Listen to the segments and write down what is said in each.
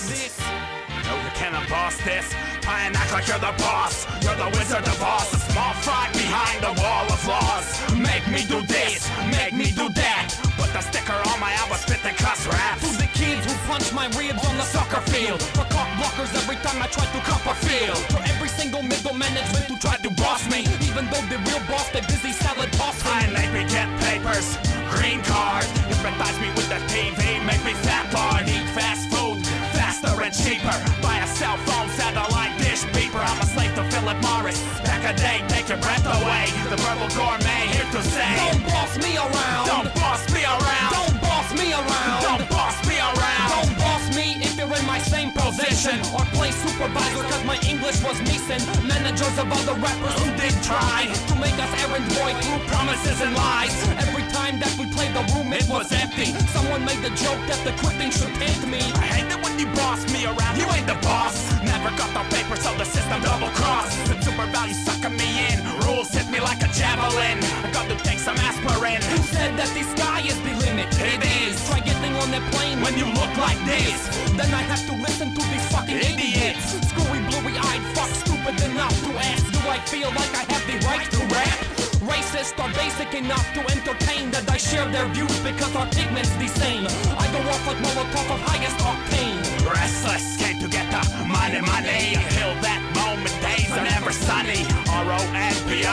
No, you cannot boss this. Try and act like you're the boss. You're the wizard of Oz, a small fry behind the wall of laws. Make me do this, make me do that. Put the sticker on my album, spit the cuss raps. To the kids who punch my ribs on the soccer field. For cock blockers every time I try to cup a field. For every single middle management who tried to boss me. Even though the real boss, they busy salad tossing. Try and make me get papers, green card. Hypnotize me with the TV, make me fat lard. Eat fast food, faster and cheaper. Buy a cell phone, satellite dish beeper. I'm a slave to Philip Morris. Back a day, take your breath away. The verbal gourmet here to say, don't boss me around. Don't boss me around. Don't boss me around. Don't boss me around. Don't boss me if you're in my same position. Or play supervisor cause my English was decent. Managers of other rappers who did try to make us errand boy through promises and lies. Every time that we played the room it was empty. Someone made the joke that the quitting should tempt me. I hate it when you boss me around. You ain't the boss. Never got the paper so the system double cross. The super value sucking me in. Rules hit me like a javelin. I got to take some aspirin. Who said that the sky is the limit? It is. Try getting on that plane When you look like this, then I have to listen to these fucking idiots. Screwy, blurry-eyed, fuck, stupid enough to ask. Do I feel like I have the right to rap? Racists are basic enough to entertain that I share their views because our pigment's the same. I go off like Molotov of highest octane. Restless, came to get the money. Until that moment, days are never sunny. RONPIPES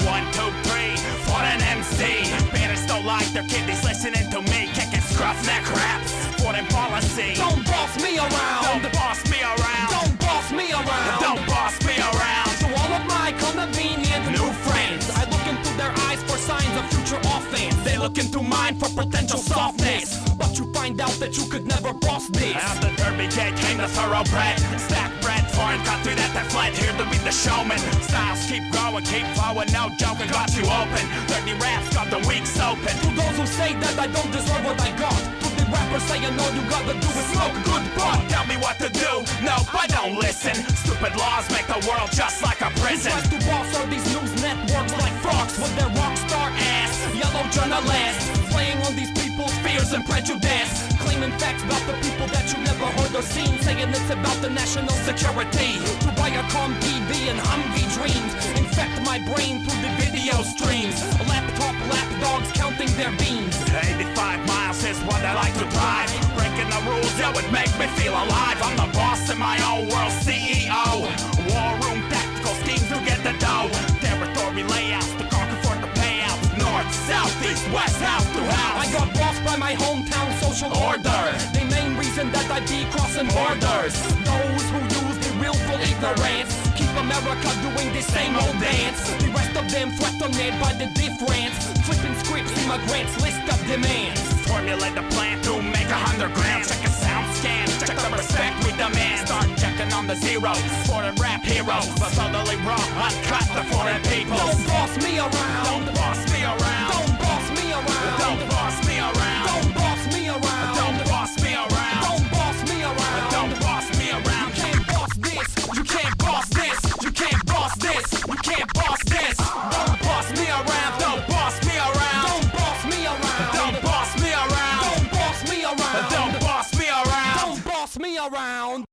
1, 2, 3 for an MC. Parents don't like their kiddies listening to me kicking scruff neck raps. Foreign policy. Don't boss me around. Don't boss me around. Don't boss me around. Don't boss me around. To all of my convenient new friends, I look into their eyes for signs of future offense. They look into mine for potential softness. But you find out that you could never boss this. Out the Derby gate came the thoroughbred. Stack bread, foreign country that they fled. Here to be the showman. Styles keep growing, keep flowing, no joking. Got you open. 30 raps got the weeks open. To those who say that I don't deserve what I got, to the rappers saying all you gotta do is smoke good pot. Tell me what to do. No, I don't listen. Stupid laws make the world just like a prison. Who tries to boss all these news networks like frogs with their rock star ass? Yellow journalists playing on these people's fears and prejudice, claiming facts about the people that you never heard or seen, saying it's about the national security. To buy a calm TV and Humvee dreams, infect my brain through the video streams. Laptop lapdogs counting their beans. 85 miles is what I like to drive. Breaking the rules, yeah, would make me feel alive. I'm the boss in my own world, CEO. War room tactical schemes to get the dough. Territory layouts to conquer for the payouts. North, south, east, west, house to house. I got bossed by my hometown social order. The main reason that I be crossing borders. Those who use the willful ignorance keep America doing the same old dance. The rest of them threatened by the difference. Flipping scripts, immigrants, list of demands. Formulate the plan to make 100 grams. Check a sound scan, check the respect we demand. Start checking on the zeros, foreign rap heroes. But totally wrong, uncut the foreign people. Don't boss me around. Don't boss me around. Don't boss me around. Don't boss me around. Don't boss me around. Don't boss me around. Don't boss me around. Don't boss me around. You can't boss this. You can't boss this. You can't boss this. You can't boss this. Don't boss me around. Don't boss me around. Don't boss me around. Don't boss me around. Don't boss me around. Don't boss me around. Don't boss me around.